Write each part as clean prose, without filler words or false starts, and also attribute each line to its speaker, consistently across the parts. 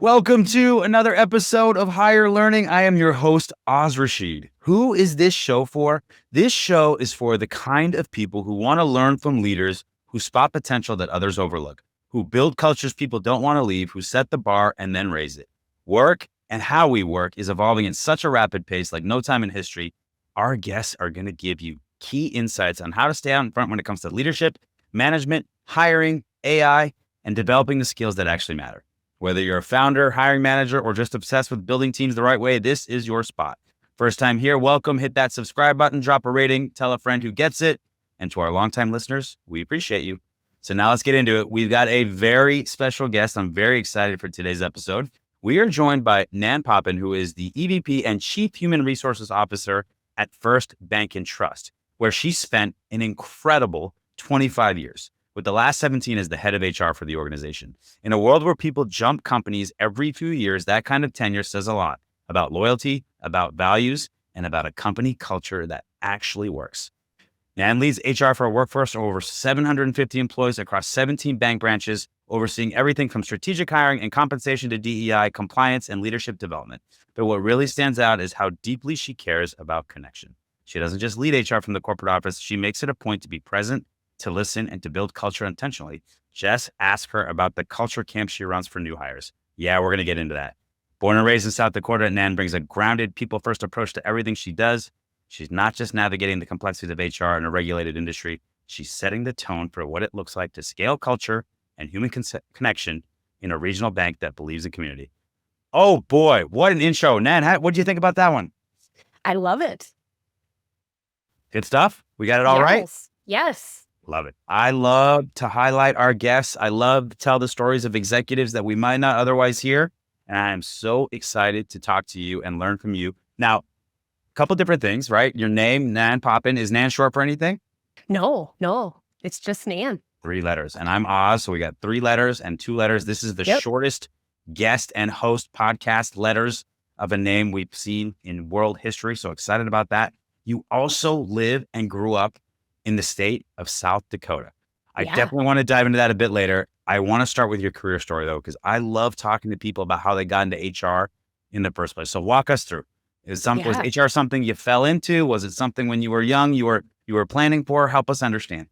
Speaker 1: Welcome to another episode of Higher Learning. I am your host, Oz Rashid. Who is this show for? This show is for the kind of people who want to learn from leaders who spot potential that others overlook, who build cultures people don't want to leave, who set the bar and then raise it. Work and how we work is evolving at such a rapid pace like no time in history. Our guests are going to give you key insights on how to stay out in front when it comes to leadership, management, hiring, AI, and developing the skills that actually matter. Whether you're a founder, hiring manager, or just obsessed with building teams the right way, this is your spot. First time here, welcome. Hit that subscribe button, drop a rating, tell a friend who gets it. And to our longtime listeners, we appreciate you. So now let's get into it. We've got a very special guest. I'm very excited for today's episode. We are joined by Nan Poppen, who is the EVP and Chief Human Resources Officer at First Bank and Trust, where she spent an incredible 25 years. With the last 17 as the head of HR for the organization. In a world where people jump companies every few years, that kind of tenure says a lot about loyalty, about values, and about a company culture that actually works. Nan leads HR for a workforce of over 750 employees across 17 bank branches, overseeing everything from strategic hiring and compensation to DEI, compliance, and leadership development. But what really stands out is how deeply she cares about connection. She doesn't just lead HR from the corporate office, she makes it a point to be present, to listen, and to build culture intentionally. Just ask her about the culture camp she runs for new hires. Yeah, we're going to get into that. Born and raised in South Dakota, Nan brings a grounded, people-first approach to everything she does. She's not just navigating the complexities of HR in a regulated industry. She's setting the tone for what it looks like to scale culture and human connection in a regional bank that believes in community. Oh boy, what an intro. Nan, what do you think about that one?
Speaker 2: I love it.
Speaker 1: Good stuff? We got it all right?
Speaker 2: Yes.
Speaker 1: Love it. I love to highlight our guests. I love to tell the stories of executives that we might not otherwise hear. And I am so excited to talk to you and learn from you. Now, a couple different things, right? Your name, Nan Poppen. Is Nan short for anything?
Speaker 2: No. It's just Nan.
Speaker 1: 3 letters. And I'm Oz. So we got 3 letters and 2 letters. This is the shortest guest and host podcast letters of a name we've seen in world history. So excited about that. You also live and grew up in the state of South Dakota. I definitely want to dive into that a bit later. I want to start with your career story though, because I love talking to people about how they got into HR in the first place. So walk us through. Was HR something you fell into? Was it something when you were young you were planning for? Help us understand.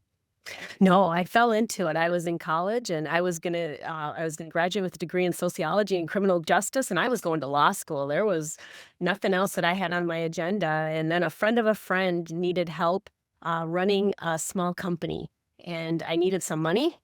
Speaker 2: No, I fell into it. I was in college and I was gonna graduate with a degree in sociology and criminal justice, and I was going to law school. There was nothing else that I had on my agenda. And then a friend of a friend needed help running a small company, and I needed some money.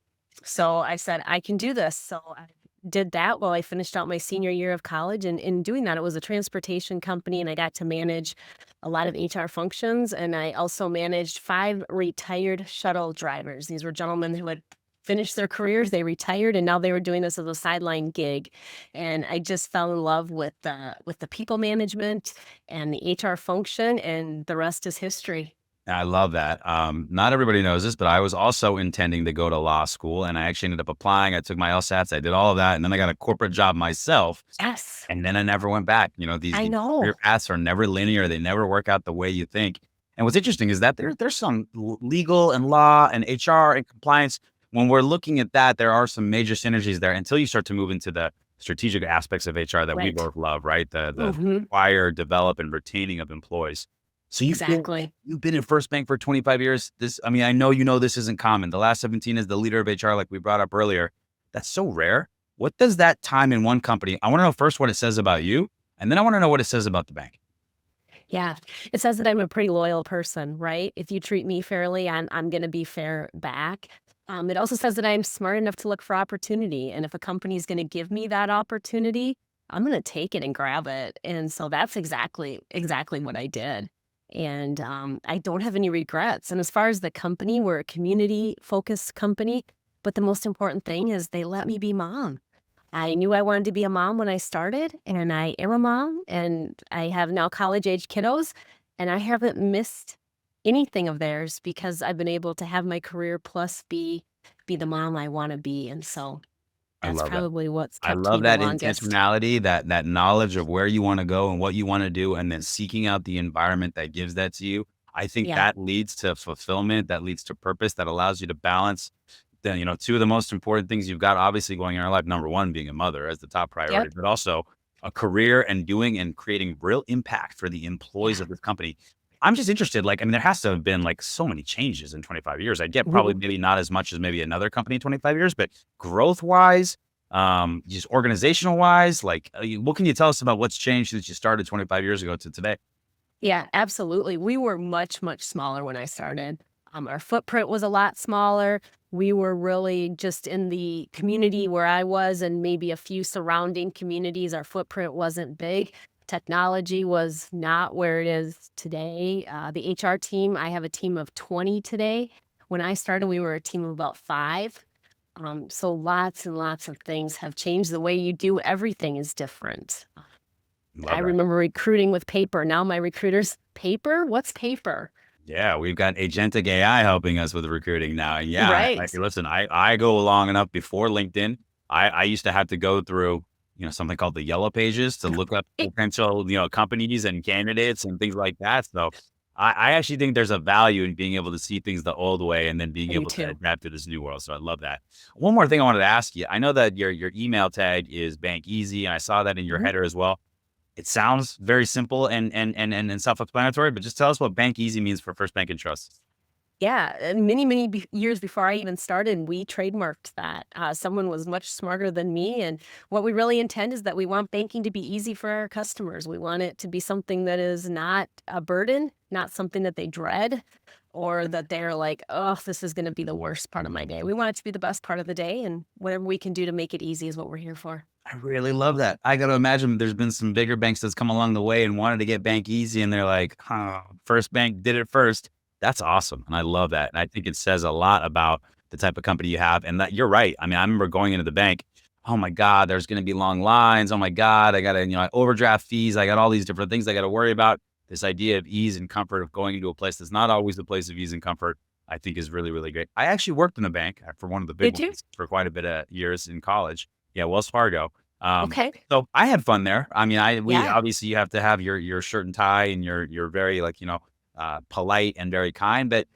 Speaker 2: So I said, I can do this. So I did that while I finished out my senior year of college. And in doing that, it was a transportation company, and I got to manage a lot of HR functions. And I also managed 5 retired shuttle drivers. These were gentlemen who had finished their careers, they retired, and now they were doing this as a sideline gig. And I just fell in love with the people management and the HR function, and the rest is history.
Speaker 1: I love that. Not everybody knows this, but I was also intending to go to law school, and I actually ended up applying. I took my LSATs, I did all of that, and then I got a corporate job myself.
Speaker 2: Yes.
Speaker 1: And then I never went back. These career paths are never linear. They never work out the way you think. And what's interesting is that there's some legal and law and HR and compliance. When we're looking at that, there are some major synergies there until you start to move into the strategic aspects of HR that we both love, right? The acquire, develop, and retaining of employees. So you've been in First Bank for 25 years. I know this isn't common. The last 17 as the leader of HR, like we brought up earlier. That's so rare. What does that time in one company, I want to know first what it says about you, and then I want to know what it says about the bank.
Speaker 2: Yeah, it says that I'm a pretty loyal person, right? If you treat me fairly, I'm going to be fair back. It also says that I'm smart enough to look for opportunity. And if a company is going to give me that opportunity, I'm going to take it and grab it. And so that's exactly what I did. And I don't have any regrets. And as far as the company, we're a community-focused company. But the most important thing is they let me be mom. I knew I wanted to be a mom when I started, and I am a mom, and I have now college-age kiddos, and I haven't missed anything of theirs because I've been able to have my career plus be the mom I want to be. And so that's probably what's kept me the longest.
Speaker 1: I love that intentionality, that knowledge of where you want to go and what you want to do, and then seeking out the environment that gives that to you. I think that leads to fulfillment, that leads to purpose, that allows you to balance then, two of the most important things you've got obviously going in our life, number one, being a mother as the top priority,
Speaker 2: Yep.
Speaker 1: but also a career and doing and creating real impact for the employees
Speaker 2: Yeah.
Speaker 1: of this company. I'm just interested, like, I mean, there has to have been like so many changes in 25 years. I get probably
Speaker 2: Mhm.
Speaker 1: maybe not as much as maybe another company in 25 years, but growth wise, just organizational wise, like, what can you tell us about what's changed since you started 25 years ago to today?
Speaker 2: Yeah, absolutely. We were much, much smaller when I started. Our footprint was a lot smaller. We were really just in the community where I was and maybe a few surrounding communities. Our footprint wasn't big. Technology was not where it is today. The HR team, I have a team of 20 today. When I started, we were a team of about five. So lots and lots of things have changed. The way you do everything is different. I
Speaker 1: Love that.
Speaker 2: remember recruiting with paper. Now my recruiters, paper? What's paper?
Speaker 1: Yeah, we've got agentic AI helping us with recruiting now. And yeah,
Speaker 2: Right.
Speaker 1: listen, I go long enough before LinkedIn. I used to have to go through, something called the yellow pages to look up potential, companies and candidates and things like that. So I actually think there's a value in being able to see things the old way and then being
Speaker 2: I do
Speaker 1: able to
Speaker 2: too.
Speaker 1: adapt to this new world. So I love that. One more thing I wanted to ask you. I know that your email tag is Bank Easy, and I saw that in your
Speaker 2: Mhm.
Speaker 1: header as well. It sounds very simple and self-explanatory, but just tell us what Bank Easy means for First Bank and Trust.
Speaker 2: Yeah, and many, many years before I even started, we trademarked that. Someone was much smarter than me, and what we really intend is that we want banking to be easy for our customers. We want it to be something that is not a burden, not something that they dread, or that they're like, "Oh, this is gonna be the worst part of my day." We want it to be the best part of the day, and whatever we can do to make it easy is what we're here for.
Speaker 1: I really love that. I gotta imagine there's been some bigger banks that's come along the way and wanted to get Bank Easy, and they're like, "Huh, First Bank did it first." That's awesome, and I love that, and I think it says a lot about the type of company you have, and that you're right. I mean, I remember going into the bank, "Oh my god, there's gonna be long lines. Oh my god, I gotta, overdraft fees. I got all these different things I gotta worry about." This idea of ease and comfort of going into a place that's not always the place of ease and comfort, I think is really, really great. I actually worked in a bank, for one of the big
Speaker 2: Did you?
Speaker 1: ones for quite a bit of years in college. Yeah, Wells Fargo. Um,
Speaker 2: Okay.
Speaker 1: so I had fun there. I mean, we
Speaker 2: Yeah.
Speaker 1: obviously you have to have your shirt and tie and you're very like, polite and very kind, but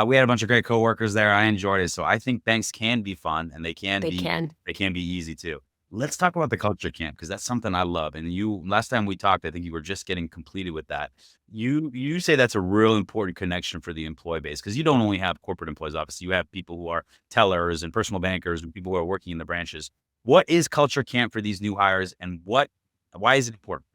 Speaker 1: we had a bunch of great coworkers there. I enjoyed it. So I think banks can be fun and
Speaker 2: They can.
Speaker 1: they can be easy too. Let's talk about the culture camp because that's something I love. And last time we talked, I think you were just getting completed with that. You say that's a real important connection for the employee base because you don't only have corporate employees, obviously, you have people who are tellers and personal bankers and people who are working in the branches. What is culture camp for these new hires and why is it important?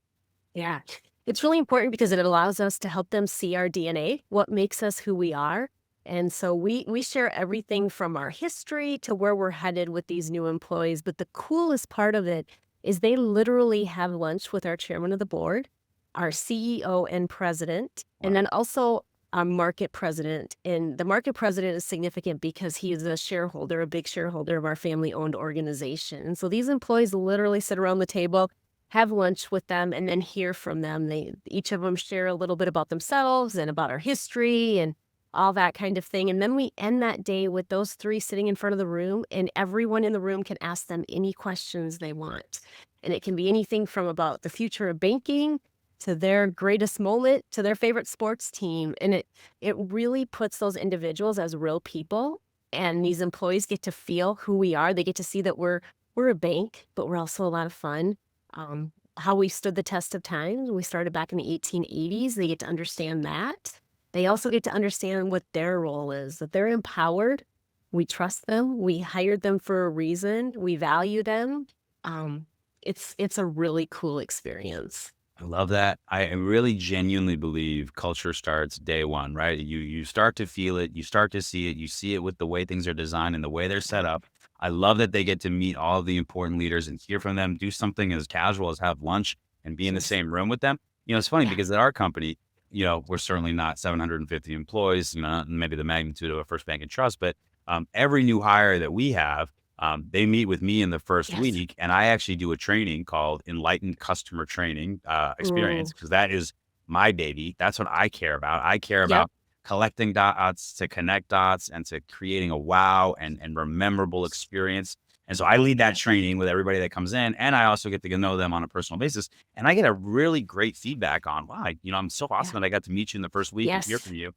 Speaker 2: Yeah. It's really important because it allows us to help them see our DNA, what makes us who we are. And so we share everything from our history to where we're headed with these new employees. But the coolest part of it is they literally have lunch with our chairman of the board, our CEO and president, and
Speaker 1: Wow.
Speaker 2: then also our market president. And the market president is significant because he is a shareholder, a big shareholder of our family owned organization. And so these employees literally sit around the table, have lunch with them, and then hear from them. They each of them share a little bit about themselves and about our history and all that kind of thing. And then we end that day with those three sitting in front of the room, and everyone in the room can ask them any questions they want. And it can be anything from about the future of banking to their greatest moment to their favorite sports team. And it really puts those individuals as real people. And these employees get to feel who we are. They get to see that we're a bank, but we're also a lot of fun. How we stood the test of time. We started back in the 1880s. They get to understand that. They also get to understand what their role is, that they're empowered. We trust them. We hired them for a reason. We value them. Um, it's a really cool experience.
Speaker 1: I love that. I really genuinely believe culture starts day one, right? You start to feel it, you start to see it, you see it with the way things are designed and the way they're set up. I love that they get to meet all of the important leaders and hear from them, do something as casual as have lunch and be in the
Speaker 2: Yes.
Speaker 1: same room with them. It's funny
Speaker 2: Yeah.
Speaker 1: because at our company, we're certainly not 750 employees, maybe the magnitude of a First Bank and Trust, but every new hire that we have, they meet with me in the first
Speaker 2: Yes.
Speaker 1: week, and I actually do a training called Enlightened Customer Training Experience
Speaker 2: Ooh.
Speaker 1: because that is my baby. That's what I care about. I care
Speaker 2: Yep.
Speaker 1: about collecting dots to connect dots and to creating a wow and rememberable experience. And so I lead that training with everybody that comes in, and I also get to know them on a personal basis. And I get a really great feedback on, wow, I'm so
Speaker 2: Yeah.
Speaker 1: awesome that I got to meet you in the first week and hear
Speaker 2: Yes.
Speaker 1: from you.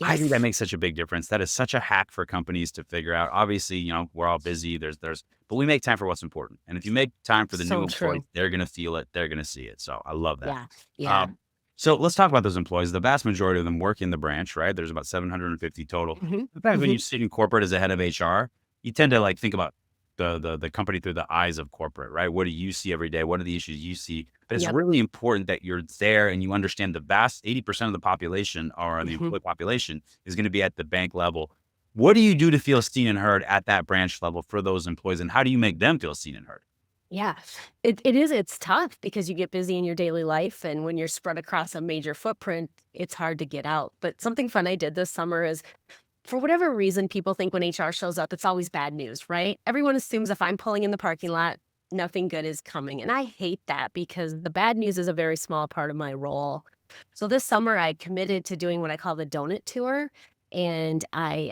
Speaker 1: I think that
Speaker 2: Yes.
Speaker 1: makes such a big difference. That is such a hack for companies to figure out. Obviously, we're all busy. But we make time for what's important. And if you make time for the new
Speaker 2: So
Speaker 1: employees,
Speaker 2: true.
Speaker 1: they're going to feel it. They're going to see it. So I love that.
Speaker 2: Yeah. Yeah.
Speaker 1: Um, so let's talk about those employees. The vast majority of them work in the branch, right? There's about 750 total.
Speaker 2: Hmm.
Speaker 1: Sometimes when you
Speaker 2: Hmm.
Speaker 1: sit in corporate as a head of HR, you tend to think about the company through the eyes of corporate, right? What do you see every day? What are the issues you see? But it's
Speaker 2: Yep.
Speaker 1: really important that you're there and you understand the vast 80% of the population or the
Speaker 2: Hmm.
Speaker 1: employee population is going to be at the bank level. What do you do to feel seen and heard at that branch level for those employees? And how do you make them feel seen and heard?
Speaker 2: Yeah. It's tough because you get busy in your daily life. And when you're spread across a major footprint, it's hard to get out. But something fun I did this summer is, for whatever reason, people think when HR shows up, it's always bad news, right? Everyone assumes if I'm pulling in the parking lot, nothing good is coming. And I hate that because the bad news is a very small part of my role. So this summer, I committed to doing what I call the Doughnut Tour. And I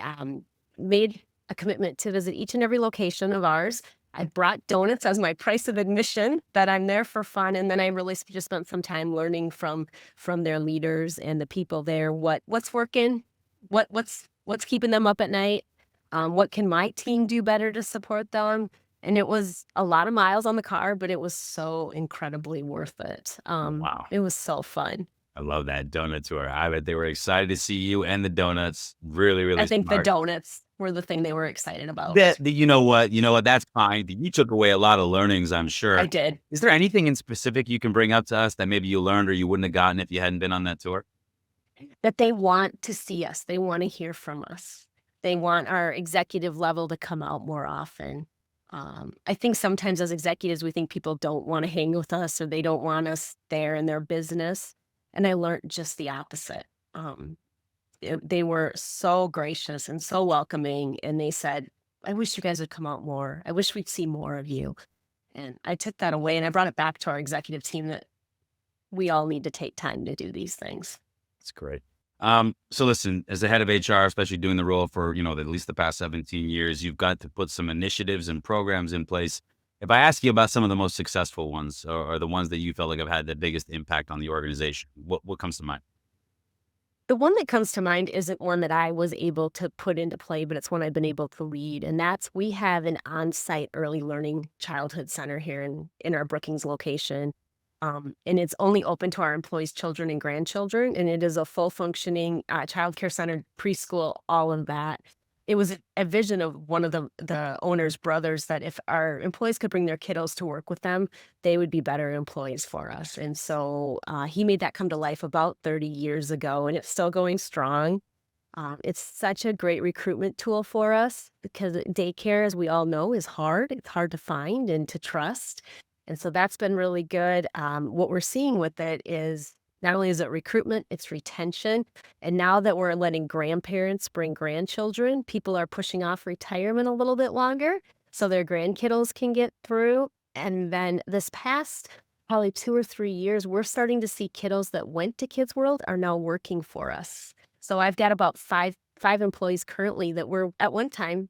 Speaker 2: made a commitment to visit each and every location of ours. I brought donuts as my price of admission, that I'm there for fun. And then I really just spent some time learning from their leaders and the people there, what's working, what's keeping them up at night, what can my team do better to support them. And it was a lot of miles on the car, but it was so incredibly worth it.
Speaker 1: Wow.
Speaker 2: It was so fun.
Speaker 1: I love that donut tour. I bet they were excited to see you and the donuts. Really,
Speaker 2: I
Speaker 1: really
Speaker 2: think the
Speaker 1: smart.
Speaker 2: donuts were the thing they were excited about.
Speaker 1: You know what? You know what? That's fine. You took away a lot of learnings, I'm
Speaker 2: I
Speaker 1: sure.
Speaker 2: did.
Speaker 1: Is there anything in specific you can bring up to us that maybe you learned or you wouldn't have gotten if you hadn't been on that tour?
Speaker 2: That they want to see us, they wanna hear from us. They want our executive level to come out more often. I think sometimes as executives, we think people don't wanna hang with us or they don't want us there in their business, and I learned just the opposite. Um, they were so gracious and so welcoming, and they said, "I wish you guys would come out more. I wish we'd see more of you." And I took that away, and I brought it back to our executive team that we all need to take time to do these things.
Speaker 1: That's great. So listen, as the head of HR, especially doing the role for, at least the past 17 years, you've got to put some initiatives and programs in place. If I ask you about some of the most successful ones or the ones that you felt like have had the biggest impact on the organization, what comes to mind?
Speaker 2: The one that comes to mind isn't one that I was able to put into play, but it's one I've been able to lead, and that's we have an on-site early learning childhood center here in our Brookings location, and it's only open to our employees' children and grandchildren, and it is a full functioning, childcare center, preschool, all of that. It was a vision of one of the owner's brothers that if our employees could bring their kiddos to work with them, they would be better employees for us. And so he made that come to life about 30 years ago, and it's still going strong. It's such a great recruitment tool for us because daycare, as we all know, is hard. It's hard to find and to trust. And so that's been really good. What we're seeing with it is not only is it recruitment, it's retention. And now that we're letting grandparents bring grandchildren, people are pushing off retirement a little bit longer so their grandkiddos can get through. And then this past probably 2 or 3 years, we're starting to see kiddos that went to Kids World are now working for us. So I've got about five employees currently that were at one time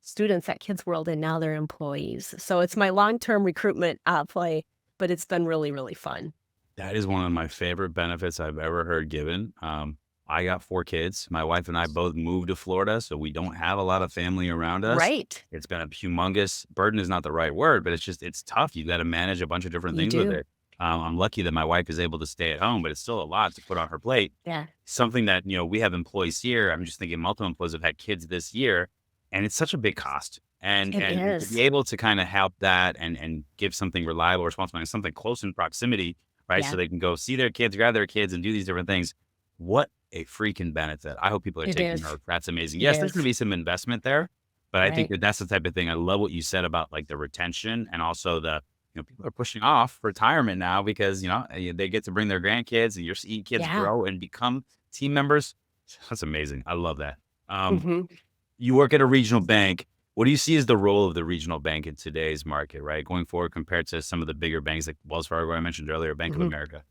Speaker 2: students at Kids World, and now they're employees. So it's my long-term recruitment play, but it's been really, really fun.
Speaker 1: That is one of my favorite benefits I've ever heard given. I got 4 kids. My wife and I both moved to Florida, so we don't have a lot of family around us.
Speaker 2: Right.
Speaker 1: It's been a humongous burden is not the right word, but it's tough. You got to manage a bunch of different
Speaker 2: You
Speaker 1: things with
Speaker 2: do.
Speaker 1: it. I'm lucky that my wife is able to stay at home, but it's still a lot to put on her plate.
Speaker 2: Yeah,
Speaker 1: Something that, we have employees here. I'm just thinking multiple employees have had kids this year, and it's such a big cost. And
Speaker 2: it
Speaker 1: and to be
Speaker 2: is.
Speaker 1: able to kind of help that and give something reliable, responsible, and something close in proximity, right?
Speaker 2: Yeah,
Speaker 1: So they can go see their kids, grab their kids, and do these different things. What a freaking benefit. I hope people are
Speaker 2: it
Speaker 1: taking
Speaker 2: is.
Speaker 1: note. That's amazing.
Speaker 2: It
Speaker 1: Yes, there's going
Speaker 2: is.
Speaker 1: to be some investment there, but I think
Speaker 2: Right.
Speaker 1: that that's the type of thing. I love what you said about the retention and also people are pushing off retirement now because, they get to bring their grandkids and you're seeing kids
Speaker 2: Yeah.
Speaker 1: grow and become team members. That's amazing. I love that.
Speaker 2: Hmm.
Speaker 1: You work at a regional bank. What do you see as the role of the regional bank in today's market, right? Going forward compared to some of the bigger banks like Wells Fargo, I mentioned earlier, Bank of
Speaker 2: Hmm.
Speaker 1: America.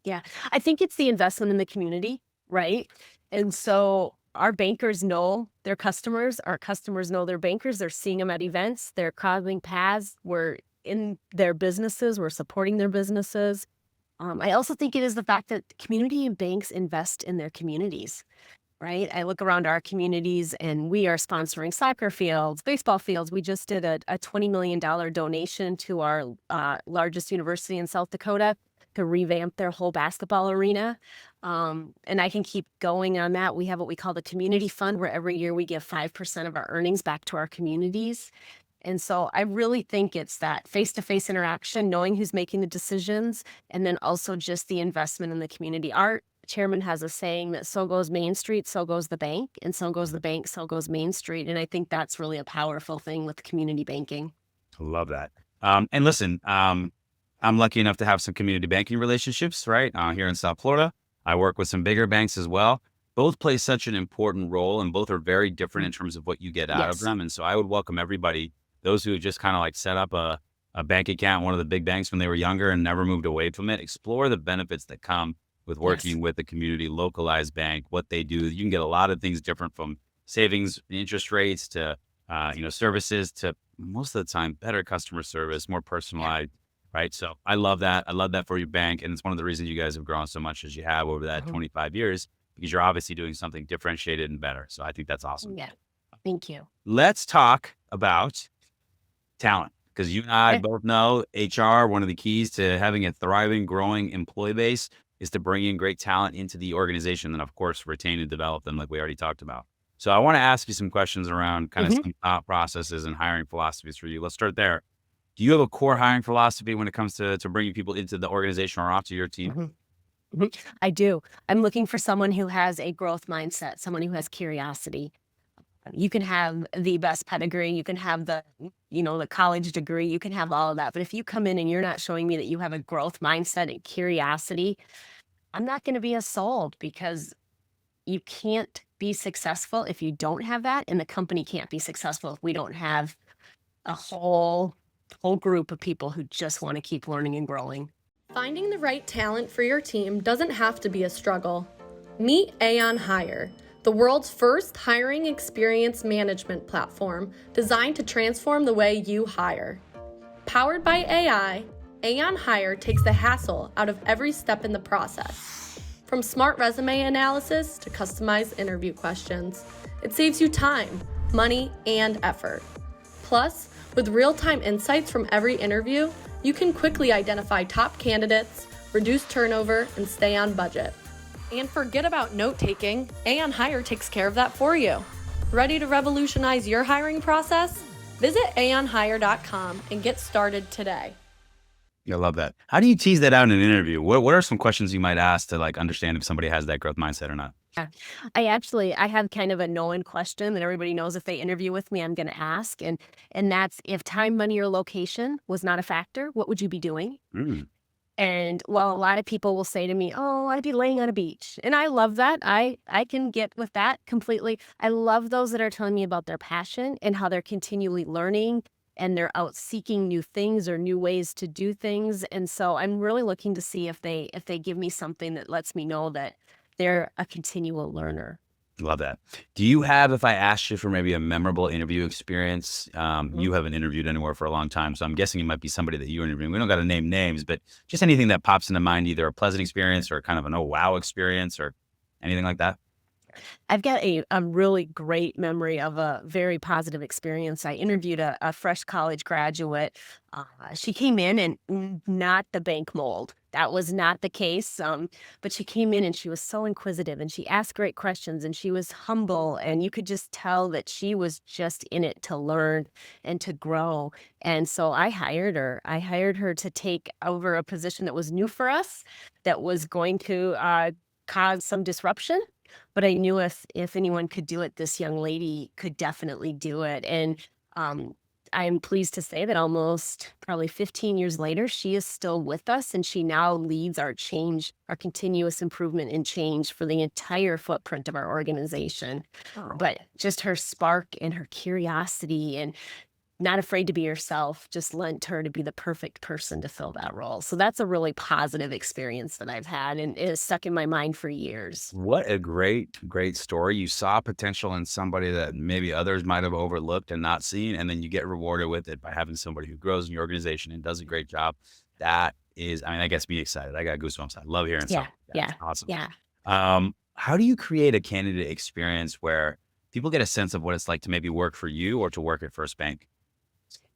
Speaker 2: Yeah. I think it's the investment in the community, right? And so our bankers know their customers. Our customers know their bankers. They're seeing them at events. They're crossing paths. We're in their businesses. We're supporting their businesses. I also think it is the fact that community and banks invest in their communities. right? I look around our communities and we are sponsoring soccer fields, baseball fields. We just did a $20 million donation to our largest university in South Dakota to revamp their whole basketball arena. And I can keep going on that. We have what we call the community fund, where every year we give 5% of our earnings back to our communities. And so I really think it's that face-to-face interaction, knowing who's making the decisions, and then also just the investment in the community. Our chairman has a saying that so goes Main Street, so goes the bank, and so goes the bank, so goes Main Street. And I think that's really a powerful thing with community banking.
Speaker 1: I love that. And listen, I'm lucky enough to have some community banking relationships, right? Here in South Florida. I work with some bigger banks as well. Both play such an important role, and both are very different in terms of what you get out of
Speaker 2: Yes.
Speaker 1: them. And so I would welcome everybody, those who just kind of like set up a bank account, one of the big banks when they were younger and never moved away from it, explore the benefits that come with
Speaker 2: Yes.
Speaker 1: working with a community localized bank, what they do. You can get a lot of things different, from savings, interest rates to, services, to most of the time better customer service, more
Speaker 2: Yeah.
Speaker 1: personalized. Right. So I love that. I love that for your bank. And it's one of the reasons you guys have grown so much as you have over that
Speaker 2: Mhm.
Speaker 1: 25 years, because you're obviously doing something differentiated and better. So I think that's awesome.
Speaker 2: Yeah. Thank you.
Speaker 1: Let's talk about talent, because you and I
Speaker 2: Okay.
Speaker 1: both know HR, one of the keys to having a thriving, growing employee base is to bring in great talent into the organization and, of course, retain and develop them like we already talked about. So I want to ask you some questions around kind of
Speaker 2: Mhm.
Speaker 1: some thought processes and hiring philosophies for you. Let's start there. Do you have a core hiring philosophy when it comes to bringing people into the organization or onto your team?
Speaker 2: Mhm. Mhm. I do. I'm looking for someone who has a growth mindset, someone who has curiosity. You can have the best pedigree, you can have the college degree, you can have all of that. But if you come in and you're not showing me that you have a growth mindset and curiosity, I'm not going to be as sold, because you can't be successful if you don't have that. And the company can't be successful if we don't have a whole group of people who just want to keep learning and growing.
Speaker 3: Finding the right talent for your team doesn't have to be a struggle. Meet Aon Hire, the world's first hiring experience management platform designed to transform the way you hire. Powered by AI, Aon Hire takes the hassle out of every step in the process. From smart resume analysis to customized interview questions, it saves you time, money, and effort. Plus, with real-time insights from every interview, you can quickly identify top candidates, reduce turnover, and stay on budget. And forget about note-taking, Aon Hire takes care of that for you. Ready to revolutionize your hiring process? Visit aonhire.com and get started today.
Speaker 1: I love that. How do you tease that out in an interview? What are some questions you might ask to like understand if somebody has that growth mindset or not?
Speaker 2: Yeah. I have kind of a known question that everybody knows if they interview with me, I'm going to ask. And that's, if time, money, or location was not a factor, what would you be doing?
Speaker 1: Mm,
Speaker 2: And while a lot of people will say to me, "Oh, I'd be laying on a beach." And I love that. I can get with that completely. I love those that are telling me about their passion and how they're continually learning and they're out seeking new things or new ways to do things. And so I'm really looking to see if they give me something that lets me know that they're a continual learner.
Speaker 1: love that. Do you have, if I asked you for maybe a memorable interview experience,
Speaker 2: Mhm.
Speaker 1: you haven't interviewed anywhere for a long time, so I'm guessing it might be somebody that you interviewed. We don't got to name names, but just anything that pops into mind, either a pleasant experience or kind of an oh wow experience or anything like that.
Speaker 2: I've got a really great memory of a very positive experience. I interviewed a fresh college graduate. She came in and not the bank mold. That was not the case. But she came in and she was so inquisitive and she asked great questions and she was humble. And you could just tell that she was just in it to learn and to grow. And so I hired her. I hired her to take over a position that was new for us, that was going to cause some disruption, but I knew if anyone could do it, this young lady could definitely do it. And um, I'm pleased to say that almost probably 15 years later, she is still with us, and she now leads our change, our continuous improvement and change for the entire footprint of our organization.
Speaker 1: Oh.
Speaker 2: But just her spark and her curiosity and not afraid to be herself just lent her to be the perfect person to fill that role. So that's a really positive experience that I've had, and it has stuck in my mind for years.
Speaker 1: What a great, great story. You saw potential in somebody that maybe others might have overlooked and not seen, and then you get rewarded with it by having somebody who grows in your organization and does a great job. That is, I mean, that gets me excited. I got goosebumps. I love hearing
Speaker 2: Yeah,
Speaker 1: stuff like that.
Speaker 2: yeah,
Speaker 1: It's awesome.
Speaker 2: yeah.
Speaker 1: how do you create a candidate experience where people get a sense of what it's like to maybe work for you or to work at First Bank?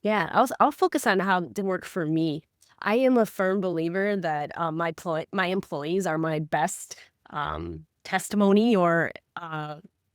Speaker 2: Yeah, I'll focus on how it work for me. I am a firm believer that my employees are my best testimony or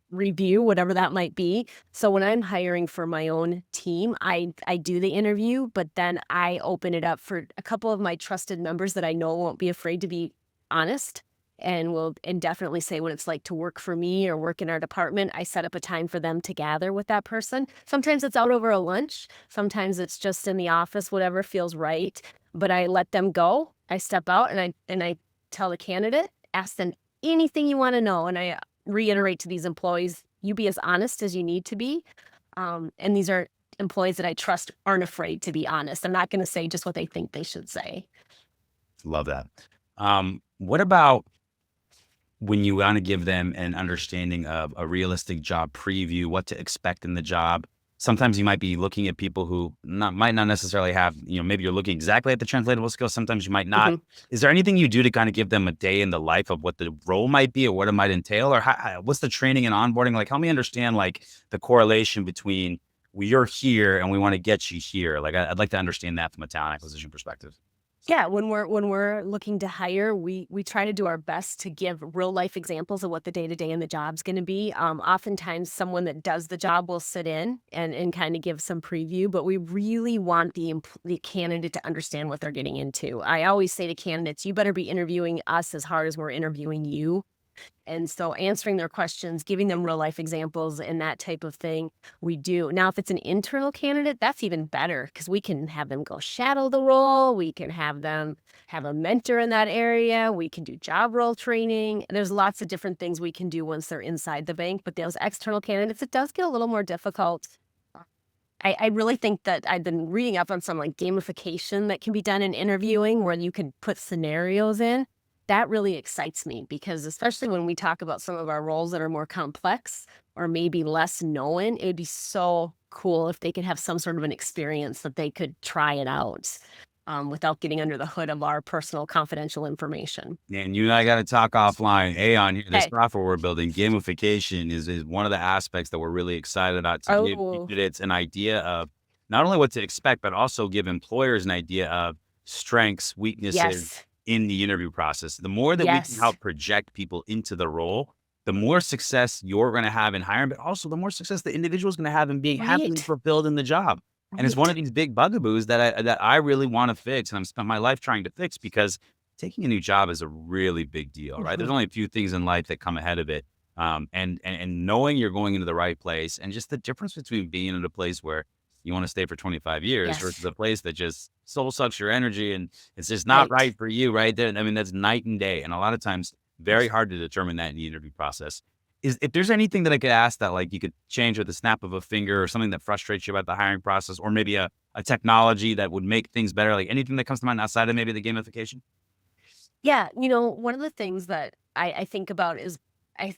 Speaker 2: review, whatever that might be. So when I'm hiring for my own team, I do the interview, but then I open it up for a couple of my trusted members that I know won't be afraid to be honest and will and definitely say what it's like to work for me or work in our department. I set up a time for them to gather with that person. Sometimes it's out over a lunch, sometimes it's just in the office, whatever feels right. But I let them go. I step out and I tell the candidate, ask them anything you want to know. And I reiterate to these employees, you be as honest as you need to be. And these are employees that I trust aren't afraid to be honest. I'm not going to say just what they think they should say.
Speaker 1: Love that. What about when you want to give them an understanding of a realistic job preview, what to expect in the job? Sometimes you might be looking at people who might not necessarily have, maybe you're looking exactly at the translatable skills. Sometimes you might not.
Speaker 2: Mhm.
Speaker 1: Is there anything you do to kind of give them a day in the life of what the role might be or what it might entail? Or what's the training and onboarding? Like, help me understand like the correlation between you're here and we want to get you here. Like, I'd like to understand that from a talent acquisition perspective.
Speaker 2: Yeah, when we're looking to hire, we try to do our best to give real life examples of what the day to day in the job's going to be. Oftentimes, someone that does the job will sit in and kind of give some preview, but we really want the candidate to understand what they're getting into. I always say to candidates, you better be interviewing us as hard as we're interviewing you. And so answering their questions, giving them real life examples and that type of thing, we do. Now, if it's an internal candidate, that's even better because we can have them go shadow the role. We can have them have a mentor in that area. We can do job role training. There's lots of different things we can do once they're inside the bank. But those external candidates, it does get a little more difficult. I really think that I've been reading up on some like gamification that can be done in interviewing where you can put scenarios in. That really excites me because especially when we talk about some of our roles that are more complex or maybe less known, it would be so cool if they could have some sort of an experience that they could try it out without getting under the hood of our personal confidential information.
Speaker 1: And you and I got to talk offline. Hey, on here, the
Speaker 2: Hey.
Speaker 1: software we're building, gamification is one of the aspects that we're really excited about to give
Speaker 2: Oh,
Speaker 1: candidates an idea of not only what to expect, but also give employers an idea of strengths, weaknesses
Speaker 2: yes.
Speaker 1: in the interview process. The more that we can
Speaker 2: Yes.
Speaker 1: help project people into the role, the more success you're going to have in hiring, but also the more success the individual is going to have in being happily
Speaker 2: Right.
Speaker 1: fulfilled in the job. And it's one of
Speaker 2: Right.
Speaker 1: these big bugaboos that I really want to fix, and I've spent my life trying to fix because taking a new job is a really big deal, right? There's
Speaker 2: Mhm.
Speaker 1: only a few things in life that come ahead of it, and knowing you're going into the right place, and just the difference between being in a place where you want to stay for 25 years versus
Speaker 2: Yes.
Speaker 1: a place that just soul sucks your energy and it's just not
Speaker 2: Right.
Speaker 1: right for you, right? There, I mean, that's night and day, and a lot of times very hard to determine that in the interview process. Is if there's anything that I could ask that like you could change with the snap of a finger or something that frustrates you about the hiring process, or maybe a technology that would make things better, like anything that comes to mind outside of maybe the gamification?
Speaker 2: Yeah, one of the things that I think about is I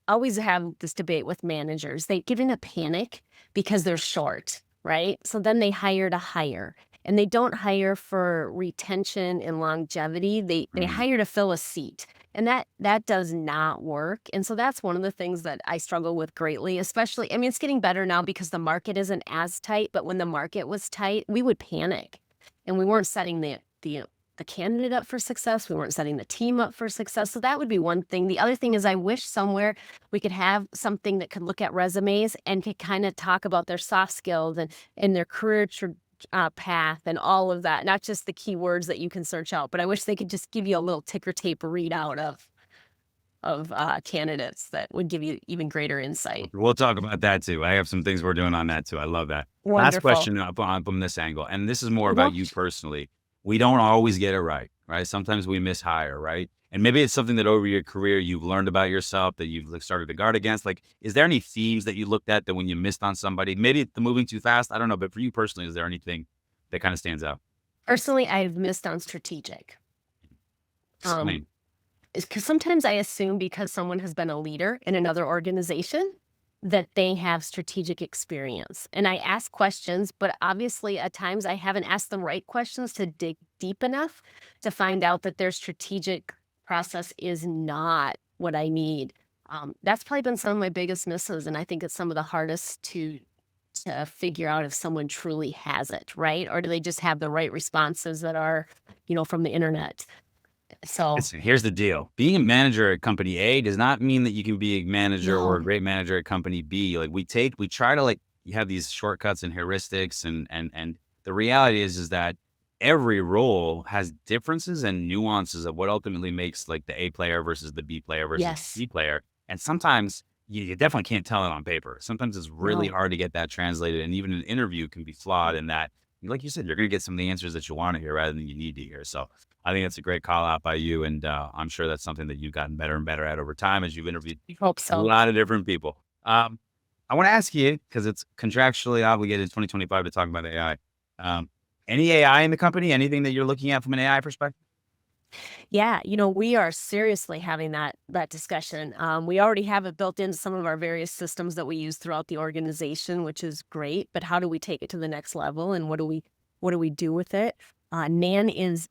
Speaker 2: always have this debate with managers. They get in a panic because they're short, right? So then they hire to hire. And they don't hire for retention and longevity. They
Speaker 1: Mhm.
Speaker 2: hire to fill a seat. And that does not work. And so that's one of the things that I struggle with greatly, especially I mean, it's getting better now because the market isn't as tight, but when the market was tight, we would panic. And we weren't setting the candidate up for success. We weren't setting the team up for success. So that would be one thing. The other thing is I wish somewhere we could have something that could look at resumes and could kind of talk about their soft skills and their career path and all of that, not just the keywords that you can search out. But I wish they could just give you a little ticker tape readout of candidates that would give you even greater insight.
Speaker 1: We'll talk about that too. I have some things we're doing on that too. I love that. Last
Speaker 2: Wonderful.
Speaker 1: question from this angle, and this is more
Speaker 2: Mhm.
Speaker 1: about you personally. We don't always get it right, right? Sometimes we mishire, right? And maybe it's something that over your career you've learned about yourself that you've like, started to guard against. Like, is there any themes that you looked at that when you missed on somebody, maybe it's the moving too fast? I don't know, but for you personally, is there anything that kind of stands out?
Speaker 2: Personally, I've missed on strategic. Um,
Speaker 1: Explain.
Speaker 2: because sometimes I assume because someone has been a leader in another organization that they have strategic experience. And I ask questions, but obviously at times I haven't asked the right questions to dig deep enough to find out that their strategic process is not what I need. That's probably been some of my biggest misses, and I think it's some of the hardest to figure out if someone truly has it, right? Or do they just have the right responses that are, from the internet? So
Speaker 1: Listen, here's the deal. Being a manager at company A does not mean that you can be a manager or a
Speaker 2: no,
Speaker 1: great manager at company B. Like we try to like you have these shortcuts and heuristics and the reality is that every role has differences and nuances of what ultimately makes like the A player versus the B player versus the
Speaker 2: yes,
Speaker 1: C player. And sometimes you definitely can't tell it on paper. Sometimes it's really
Speaker 2: no,
Speaker 1: hard to get that translated. And even an interview can be flawed in that, like you said, you're going to get some of the answers that you want to hear rather than you need to hear. So I think that's a great call out by you. And I'm sure that's something that you've gotten better and better at over time as you've interviewed
Speaker 2: hope
Speaker 1: a
Speaker 2: so.
Speaker 1: lot of different people. I want to ask you, because it's contractually obligated in 2025 to talk about AI. Any AI in the company? Anything that you're looking at from an AI perspective?
Speaker 2: Yeah, we are seriously having that discussion. We already have it built into some of our various systems that we use throughout the organization, which is great. But how do we take it to the next level, and what do we do with it? Nan is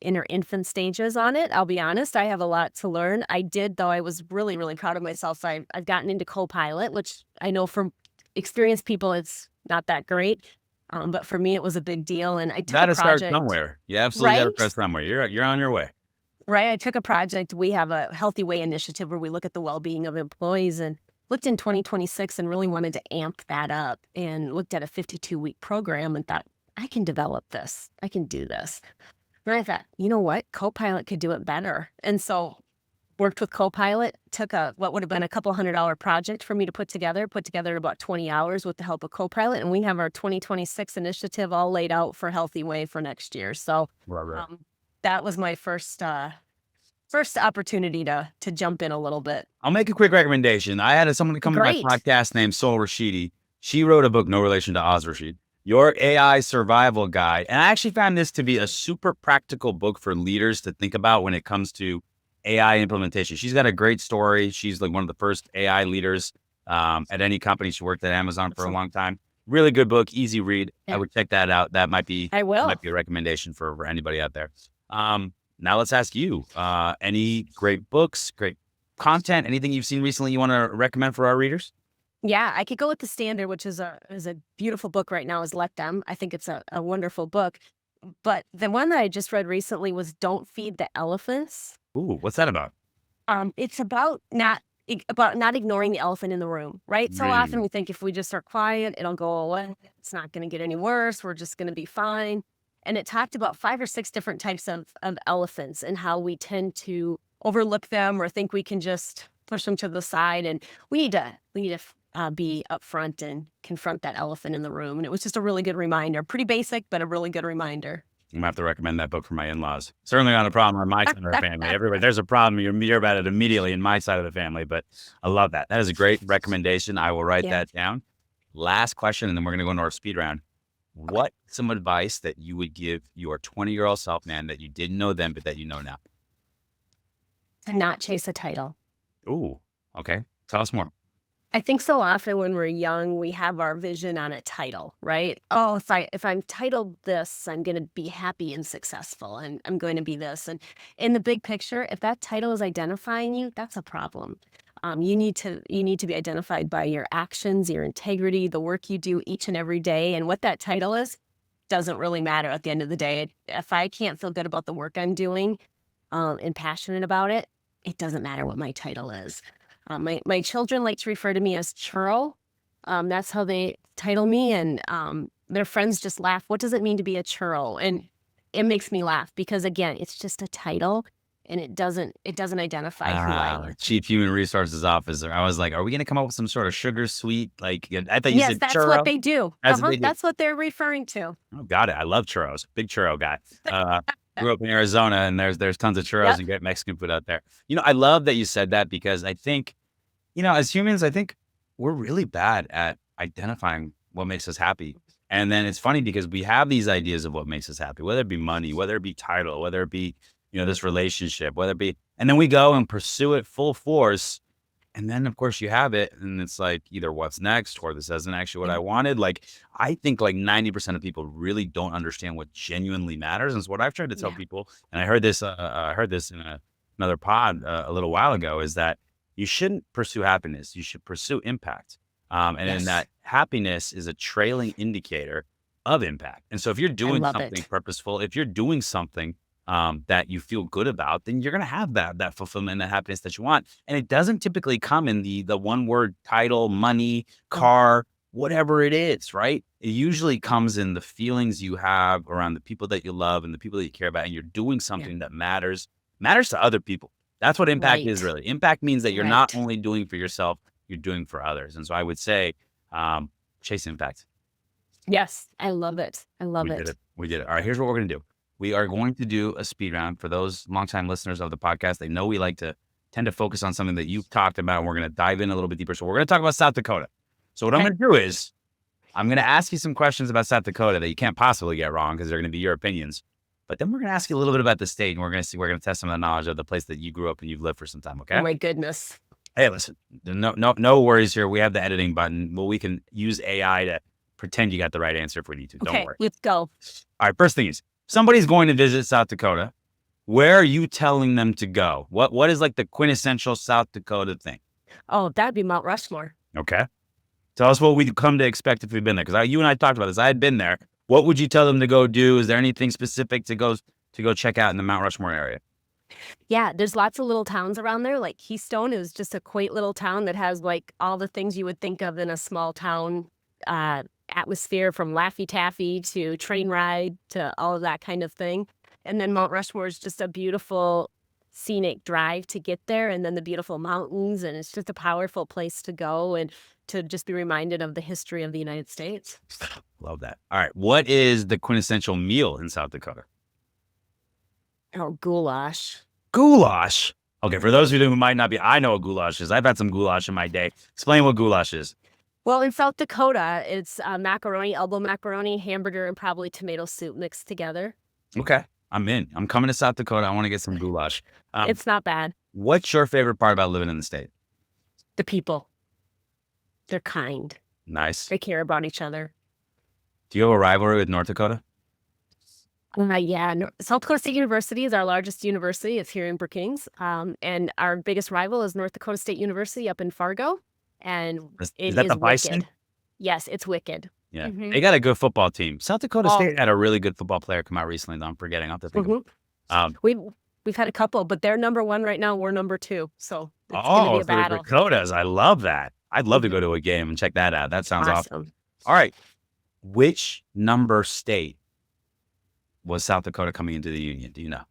Speaker 2: in her infant stages on it. I'll be honest, I have a lot to learn. I did, though. I was really, really proud of myself. So I've gotten into Copilot, which I know from experienced people, it's not that great. But for me, it was a big deal, and I took
Speaker 1: Got
Speaker 2: a
Speaker 1: to start
Speaker 2: project.
Speaker 1: somewhere. You absolutely got to
Speaker 2: Right?
Speaker 1: start somewhere. You're on your way.
Speaker 2: Right, I took a project. We have a Healthy Way initiative where we look at the well-being of employees, and looked in 2026 and really wanted to amp that up, and looked at a 52-week program and thought, I can develop this. I can do this. And I thought, you know what? Copilot could do it better. And so worked with Copilot, took what would have been a couple $100 project for me to put together in about 20 hours with the help of Copilot. And we have our 2026 initiative all laid out for Healthy Way for next year. So
Speaker 1: Right, right.
Speaker 2: that was my first opportunity to jump in a little bit.
Speaker 1: I'll make a quick recommendation. I had someone come to my
Speaker 2: Great.
Speaker 1: podcast named Sol Rashidi. She wrote a book, no relation to Oz Rashid, Your AI Survival Guide. And I actually found this to be a super practical book for leaders to think about when it comes to AI implementation. She's got a great story. She's like one of the first AI leaders at any company. She worked at Amazon for a
Speaker 2: Awesome.
Speaker 1: long time. Really good book, easy read. I
Speaker 2: Yeah,
Speaker 1: would check that out. That might be
Speaker 2: I will.
Speaker 1: a recommendation for anybody out there. Now let's ask you, any great books, great content, anything you've seen recently you want to recommend for our readers?
Speaker 2: Yeah, I could go with The Standard, which is a beautiful book right now, is Let Them. I think it's a wonderful book. But the one that I just read recently was Don't Feed the Elephants.
Speaker 1: Ooh, what's that about?
Speaker 2: It's about not ignoring the elephant in the room, right? So often
Speaker 1: Mm,
Speaker 2: we think if we just are quiet, it'll go away. It's not going to get any worse. We're just going to be fine. And it talked about 5 or 6 different types of elephants and how we tend to overlook them or think we can just push them to the side. And we need to be upfront and confront that elephant in the room. And it was just a really good reminder. Pretty basic, but a really good reminder.
Speaker 1: I'm gonna have to recommend that book for my in-laws. Certainly not a problem on my side of the family. Everybody, there's a problem. You hear about it immediately in my side of the family, but I love that. That is a great recommendation. I will write
Speaker 2: Yeah.
Speaker 1: that down. Last question, and then we're gonna go into our speed round. What some advice that you would give your 20-year-old self, man, that you didn't know then, but that you know now?
Speaker 2: To not chase a title.
Speaker 1: Ooh, okay. Tell us more.
Speaker 2: I think so often when we're young, we have our vision on a title, right? Oh, if I'm titled this, I'm going to be happy and successful, and I'm going to be this. And in the big picture, if that title is identifying you, that's a problem. You need to be identified by your actions, your integrity, the work you do each and every day, and what that title is doesn't really matter at the end of the day. If I can't feel good about the work I'm doing, and passionate about it, it doesn't matter what my title is. My children like to refer to me as Churl. That's how they title me, and their friends just laugh. What does it mean to be a churl? And it makes me laugh because again, it's just a title, and it doesn't identify who I am.
Speaker 1: Chief Human Resources Officer. I was like, are we gonna come up with some sort of sugar sweet? Like, I thought you
Speaker 2: Yes,
Speaker 1: said
Speaker 2: that's
Speaker 1: churro.
Speaker 2: what they do.
Speaker 1: That's what they do.
Speaker 2: That's what they're referring to.
Speaker 1: Oh, got it. I love churros. Big churro guy. Grew up in Arizona, and there's tons of churros
Speaker 2: Yep.
Speaker 1: and great Mexican food out there. I love that you said that because I think, as humans, I think we're really bad at identifying what makes us happy. And then it's funny because we have these ideas of what makes us happy, whether it be money, whether it be title, whether it be, this relationship, whether it be, and then we go and pursue it full force. And then of course you have it and it's like either what's next or this isn't actually what I wanted. Like, I think like 90% of people really don't understand what genuinely matters. And it's what I've tried to tell
Speaker 2: Yeah.
Speaker 1: people. And I heard this in another pod a little while ago, is that you shouldn't pursue happiness. You should pursue impact. And in
Speaker 2: Yes.
Speaker 1: that, happiness is a trailing indicator of impact. And so if you're doing
Speaker 2: love
Speaker 1: something
Speaker 2: it.
Speaker 1: purposeful, if you're doing something that you feel good about, then you're going to have that fulfillment and that happiness that you want. And it doesn't typically come in the one word title, money, car, whatever it is, right? It usually comes in the feelings you have around the people that you love and the people that you care about, and you're doing something that matters to other people. That's what impact is,
Speaker 2: Right.
Speaker 1: really. Impact means that you're not
Speaker 2: Right.
Speaker 1: only doing for yourself, you're doing for others. And so I would say, chase impact.
Speaker 2: Yes. I love it. I love
Speaker 1: We did
Speaker 2: it.
Speaker 1: it. We did it. All right, here's what we're going to do. We are going to do a speed round. For those longtime listeners of the podcast, they know we like to tend to focus on something that you've talked about, and we're going to dive in a little bit deeper. So we're going to talk about South Dakota. So what I'm
Speaker 2: Okay.
Speaker 1: going to do is I'm going to ask you some questions about South Dakota that you can't possibly get wrong because they're going to be your opinions. But then we're going to ask you a little bit about the state, and we're going to test some of the knowledge of the place that you grew up and you've lived for some time. Okay.
Speaker 2: Oh my goodness.
Speaker 1: Hey, listen, no worries here. We have the editing button. Well, we can use AI to pretend you got the right answer if we need to. Don't
Speaker 2: Okay.
Speaker 1: worry.
Speaker 2: Let's go.
Speaker 1: All right. First thing is, somebody's going to visit South Dakota. Where are you telling them to go? What is like the quintessential South Dakota thing?
Speaker 2: Oh, that'd be Mount Rushmore.
Speaker 1: Okay. Tell us what we'd come to expect if we've been there. Because you and I talked about this. I had been there. What would you tell them to go do? Is there anything specific to go check out in the Mount Rushmore area?
Speaker 2: Yeah, there's lots of little towns around there. Like Keystone is just a quaint little town that has like all the things you would think of in a small town atmosphere, from Laffy Taffy to train ride to all of that kind of thing. And then Mount Rushmore is just a beautiful scenic drive to get there, and then the beautiful mountains, and it's just a powerful place to go and to just be reminded of the history of the United States.
Speaker 1: Love that. All right. What is the quintessential meal in South Dakota?
Speaker 2: Oh, goulash.
Speaker 1: Goulash. Okay, for those of you who might not be, I know what goulash is. I've had some goulash in my day. Explain what goulash is.
Speaker 2: Well, in South Dakota, it's macaroni, elbow macaroni, hamburger, and probably tomato soup mixed together.
Speaker 1: Okay, I'm in. I'm coming to South Dakota. I want to get some goulash.
Speaker 2: It's not bad.
Speaker 1: What's your favorite part about living in the state?
Speaker 2: The people. They're kind.
Speaker 1: Nice.
Speaker 2: They care about each other.
Speaker 1: Do you have a rivalry with North Dakota?
Speaker 2: Yeah, South Dakota State University is our largest university. It's here in Brookings. And our biggest rival is North Dakota State University up in Fargo. And
Speaker 1: Is that the Bison?
Speaker 2: wicked. Yes, it's wicked.
Speaker 1: Yeah.
Speaker 2: Mhm.
Speaker 1: They got a good football team. South Dakota
Speaker 2: Oh.
Speaker 1: State had a really good football player come out recently that I'm forgetting. I'll have to think of it.
Speaker 2: We've had a couple, but they're number one right now. We're number two. So it's going to be a
Speaker 1: so the
Speaker 2: battle.
Speaker 1: Dakotas. I love that. I'd love to go to a game and check that out. That sounds awesome.
Speaker 2: Awesome.
Speaker 1: All right. Which number state was South Dakota coming into the Union? Do you know?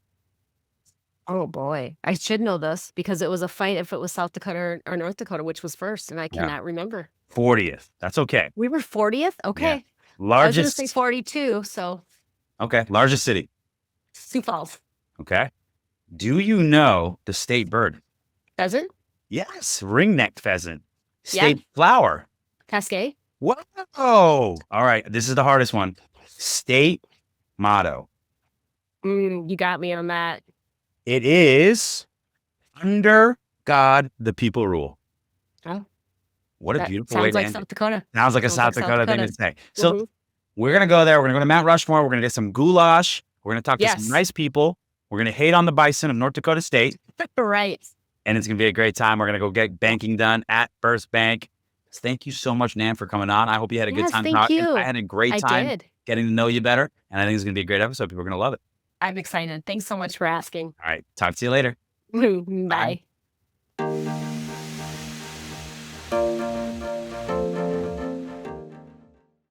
Speaker 2: Oh boy, I should know this because it was a fight if it was South Dakota or North Dakota, which was first, and I
Speaker 1: Yeah.
Speaker 2: cannot remember.
Speaker 1: 40th. That's okay.
Speaker 2: We were 40th? Okay. I was going to
Speaker 1: Largest.
Speaker 2: say 42, so
Speaker 1: Okay. Largest city.
Speaker 2: Sioux Falls.
Speaker 1: Okay. Do you know the state bird?
Speaker 2: Pheasant?
Speaker 1: Yes. Ring-necked pheasant.
Speaker 2: Yeah.
Speaker 1: State flower.
Speaker 2: Cascade?
Speaker 1: Whoa. All right. This is the hardest one. State motto.
Speaker 2: You got me on that.
Speaker 1: It is under God, the people rule.
Speaker 2: Oh,
Speaker 1: What a
Speaker 2: that
Speaker 1: beautiful way
Speaker 2: sounds
Speaker 1: to
Speaker 2: like
Speaker 1: end
Speaker 2: South
Speaker 1: it.
Speaker 2: Dakota.
Speaker 1: Sounds like a
Speaker 2: Sounds
Speaker 1: South
Speaker 2: like South
Speaker 1: Dakota thing to
Speaker 2: Dakota.
Speaker 1: say. So
Speaker 2: Mhm.
Speaker 1: we're going to go there. We're going to go to Mount Rushmore. We're going to get some goulash. We're going to talk to
Speaker 2: Yes.
Speaker 1: some nice people. We're going to hate on the bison of North Dakota State.
Speaker 2: Right.
Speaker 1: And it's going to be a great time. We're going to go get banking done at First Bank. Thank you so much, Nan, for coming on. I hope you had a good
Speaker 2: Yes,
Speaker 1: time
Speaker 2: thank
Speaker 1: talking.
Speaker 2: you.
Speaker 1: I had a great
Speaker 2: I
Speaker 1: time
Speaker 2: did.
Speaker 1: getting to know you better. And I think it's going to be a great episode. People are going to love it.
Speaker 2: I'm excited. Thanks so much for asking.
Speaker 1: All right. Talk to you later.
Speaker 2: Bye.